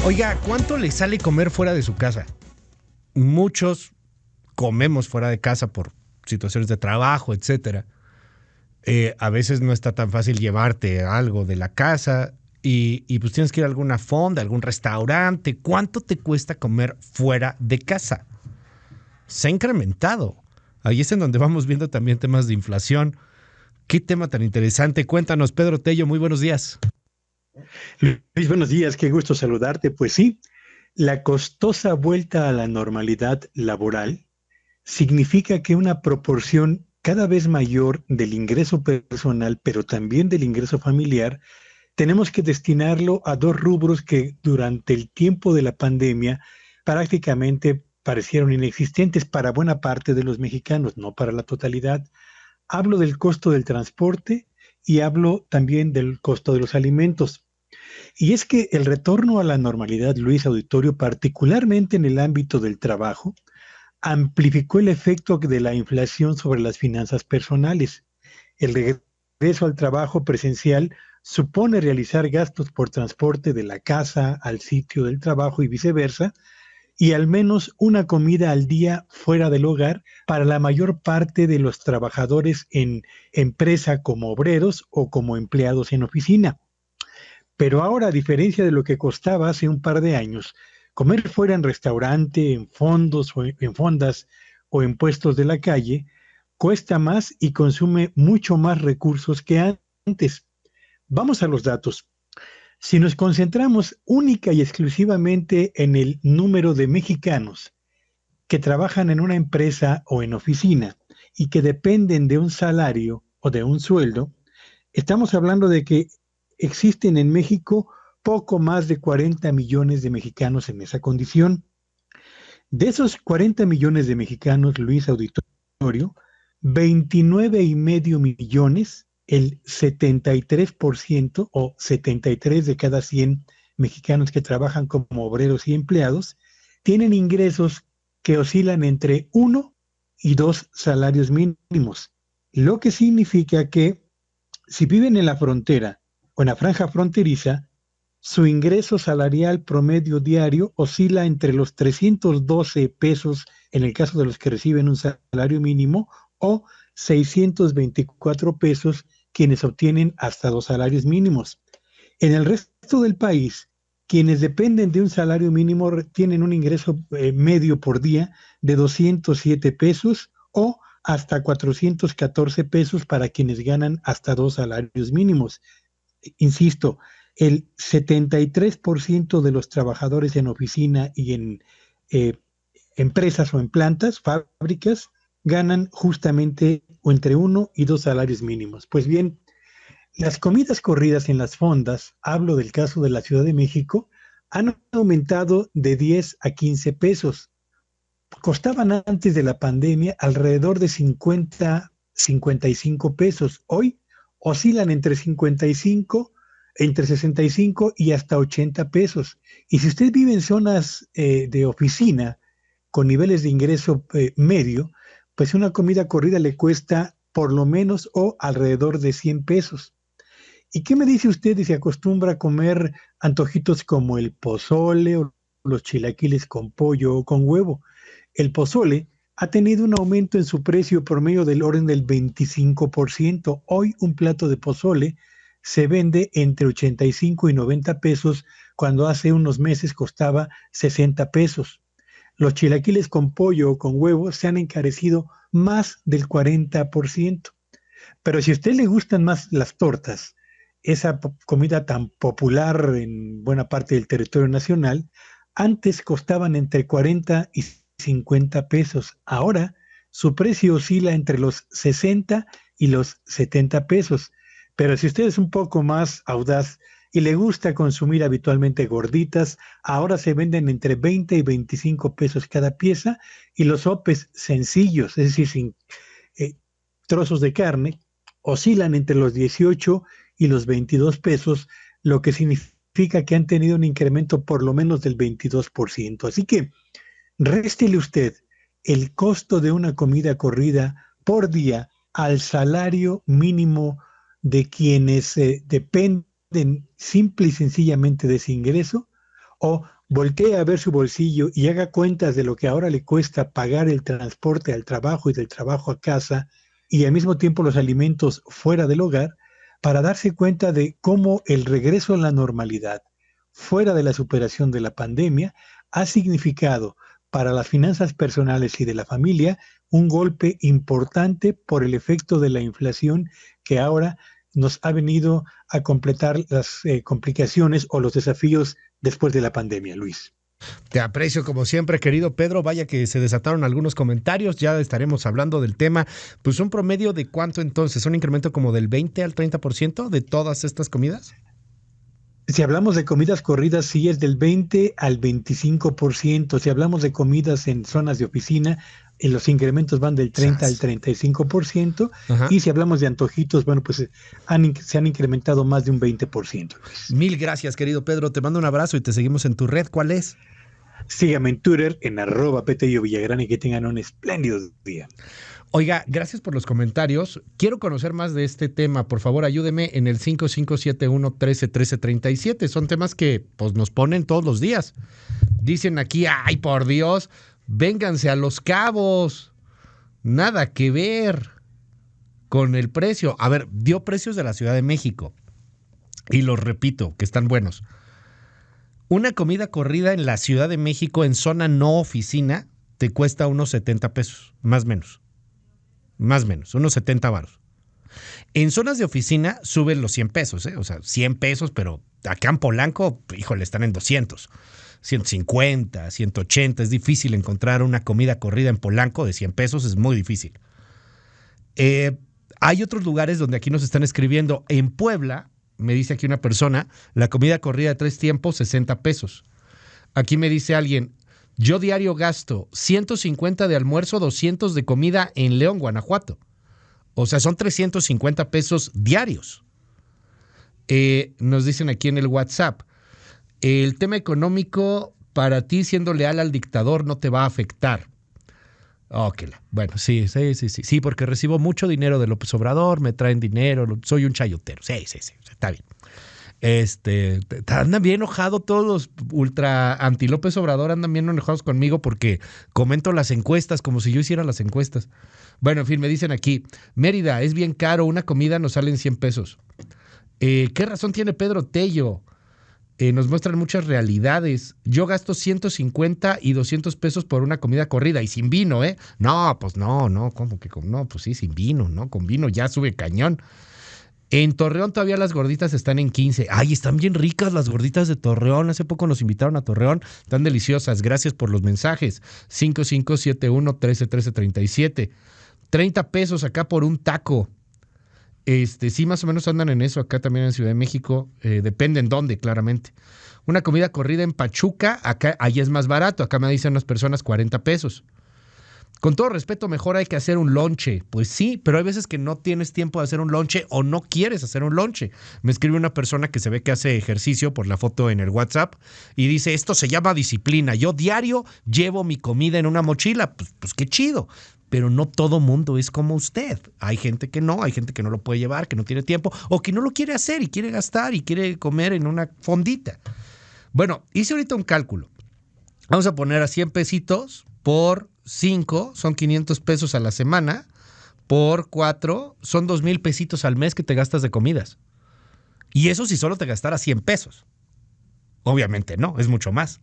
Oiga, ¿cuánto le sale comer fuera de su casa? Muchos comemos fuera de casa por situaciones de trabajo, etcétera. A veces no está tan fácil llevarte algo de la casa y pues tienes que ir a alguna fonda, algún restaurante. ¿Cuánto te cuesta comer fuera de casa? Se ha incrementado. Ahí es en donde vamos viendo también temas de inflación. Qué tema tan interesante. Cuéntanos, Pedro Tello, muy buenos días. Luis, buenos días, qué gusto saludarte. Pues sí, la costosa vuelta a la normalidad laboral significa que una proporción cada vez mayor del ingreso personal, pero también del ingreso familiar, tenemos que destinarlo a dos rubros que durante el tiempo de la pandemia prácticamente parecieron inexistentes para buena parte de los mexicanos, no para la totalidad. Hablo del costo del transporte y hablo también del costo de los alimentos. Y es que el retorno a la normalidad, Luis Auditorio, particularmente en el ámbito del trabajo, amplificó el efecto de la inflación sobre las finanzas personales. El regreso al trabajo presencial supone realizar gastos por transporte de la casa al sitio del trabajo y viceversa, y al menos una comida al día fuera del hogar para la mayor parte de los trabajadores en empresa como obreros o como empleados en oficina. Pero ahora, a diferencia de lo que costaba hace un par de años, comer fuera en restaurante, en fondos o en fondas o en puestos de la calle, cuesta más y consume mucho más recursos que antes. Vamos a los datos. Si nos concentramos única y exclusivamente en el número de mexicanos que trabajan en una empresa o en oficina y que dependen de un salario o de un sueldo, estamos hablando de que existen en México poco más de 40 millones de mexicanos en esa condición. De esos 40 millones de mexicanos, Luis Auditorio, 29,5 millones, el 73% o 73 de cada 100 mexicanos que trabajan como obreros y empleados, tienen ingresos que oscilan entre uno y dos salarios mínimos, lo que significa que si viven en la frontera o en la franja fronteriza, su ingreso salarial promedio diario oscila entre los 312 pesos en el caso de los que reciben un salario mínimo o 624 pesos quienes obtienen hasta dos salarios mínimos. En el resto del país, quienes dependen de un salario mínimo tienen un ingreso medio por día de 207 pesos o hasta 414 pesos para quienes ganan hasta dos salarios mínimos. Insisto, el 73% de los trabajadores en oficina y en eh, empresas o en plantas, fábricas, ganan justamente o entre uno y dos salarios mínimos. Pues bien, las comidas corridas en las fondas, hablo del caso de la Ciudad de México, han aumentado de 10 a 15 pesos. Costaban antes de la pandemia alrededor de 50, 55 pesos. Hoy oscilan entre 55, entre 65 y hasta 80 pesos. Y si usted vive en zonas de oficina con niveles de ingreso medio, pues una comida corrida le cuesta por lo menos o alrededor de 100 pesos. ¿Y qué me dice usted si se acostumbra a comer antojitos como el pozole o los chilaquiles con pollo o con huevo? El pozole ha tenido un aumento en su precio por medio del orden del 25%. Hoy un plato de pozole se vende entre 85 y 90 pesos cuando hace unos meses costaba 60 pesos. Los chilaquiles con pollo o con huevo se han encarecido más del 40%. Pero si a usted le gustan más las tortas, esa comida tan popular en buena parte del territorio nacional, antes costaban entre 40 y 50 pesos. Ahora su precio oscila entre los 60 y los 70 pesos. Pero si usted es un poco más audaz y le gusta consumir habitualmente gorditas, ahora se venden entre 20 y 25 pesos cada pieza y los sopes sencillos, es decir, sin eh, trozos de carne, oscilan entre los 18 y los 22 pesos, lo que significa que han tenido un incremento por lo menos del 22%. Así que réstele usted el costo de una comida corrida por día al salario mínimo de quienes dependen simple y sencillamente de ese ingreso, o voltee a ver su bolsillo y haga cuentas de lo que ahora le cuesta pagar el transporte al trabajo y del trabajo a casa y al mismo tiempo los alimentos fuera del hogar, para darse cuenta de cómo el regreso a la normalidad, fuera de la superación de la pandemia, ha significado para las finanzas personales y de la familia un golpe importante por el efecto de la inflación que ahora nos ha venido a completar las complicaciones o los desafíos después de la pandemia, Luis. Te aprecio como siempre, querido Pedro. Vaya que se desataron algunos comentarios. Ya estaremos hablando del tema. Pues un promedio de cuánto entonces, un incremento como del 20 al 30% de todas estas comidas. Si hablamos de comidas corridas, sí es del 20 al 25%. Si hablamos de comidas en zonas de oficina, los incrementos van del 30 al 35%. Ajá. Y si hablamos de antojitos, bueno, pues se han incrementado más de un 20%. Mil gracias, querido Pedro. Te mando un abrazo y te seguimos en tu red. ¿Cuál es? Sígame en Twitter, en @PetelloVillagrán, y que tengan un espléndido día. Oiga, gracias por los comentarios. Quiero conocer más de este tema. Por favor, ayúdeme en el 5571-131337. Son temas que pues, nos ponen todos los días. Dicen aquí, ay, por Dios, vénganse a Los Cabos. Nada que ver con el precio. A ver, dio precios de la Ciudad de México. Y los repito, que están buenos. Una comida corrida en la Ciudad de México en zona no oficina te cuesta unos 70 pesos, más o menos. Más o menos, unos 70 varos. En zonas de oficina suben los 100 pesos, o sea, 100 pesos, pero acá en Polanco, híjole, están en 200, 150, 180. Es difícil encontrar una comida corrida en Polanco de 100 pesos, es muy difícil. Hay otros lugares donde aquí nos están escribiendo. En Puebla, me dice aquí una persona, la comida corrida de 3 tiempos, 60 pesos. Aquí me dice alguien, yo diario gasto 150 de almuerzo, 200 de comida en León, Guanajuato. O sea, son 350 pesos diarios. Nos dicen aquí en el WhatsApp, el tema económico para ti siendo leal al dictador no te va a afectar. Okay. Bueno, sí, porque recibo mucho dinero de López Obrador, me traen dinero, soy un chayotero. Sí, está bien. Andan bien enojados todos los ultra anti López Obrador, andan bien enojados conmigo porque comento las encuestas como si yo hiciera las encuestas. Bueno, en fin, me dicen aquí, Mérida, es bien caro, una comida nos sale en 100 pesos. ¿Qué razón tiene Pedro Tello? Nos muestran muchas realidades. Yo gasto 150 y 200 pesos por una comida corrida y sin vino, ¿eh? No, pues no, ¿cómo que no? Pues sí, sin vino, ¿no? Con vino ya sube cañón. En Torreón todavía las gorditas están en 15. Ay, están bien ricas las gorditas de Torreón. Hace poco nos invitaron a Torreón. Están deliciosas. Gracias por los mensajes. 5571-131337. 30 pesos acá por un taco. Sí, más o menos andan en eso acá también en Ciudad de México. Depende en dónde, claramente. Una comida corrida en Pachuca, acá, ahí es más barato. Acá me dicen unas personas 40 pesos. Con todo respeto, mejor hay que hacer un lonche. Pues sí, pero hay veces que no tienes tiempo de hacer un lonche o no quieres hacer un lonche. Me escribe una persona que se ve que hace ejercicio por la foto en el WhatsApp y dice, esto se llama disciplina. Yo diario llevo mi comida en una mochila. Pues qué chido. Pero no todo mundo es como usted. Hay gente que no lo puede llevar, que no tiene tiempo o que no lo quiere hacer y quiere gastar y quiere comer en una fondita. Bueno, hice ahorita un cálculo. Vamos a poner a 100 pesitos por 5, son 500 pesos a la semana, por 4, son 2,000 pesitos al mes que te gastas de comidas. Y eso si solo te gastaras 100 pesos. Obviamente no, es mucho más.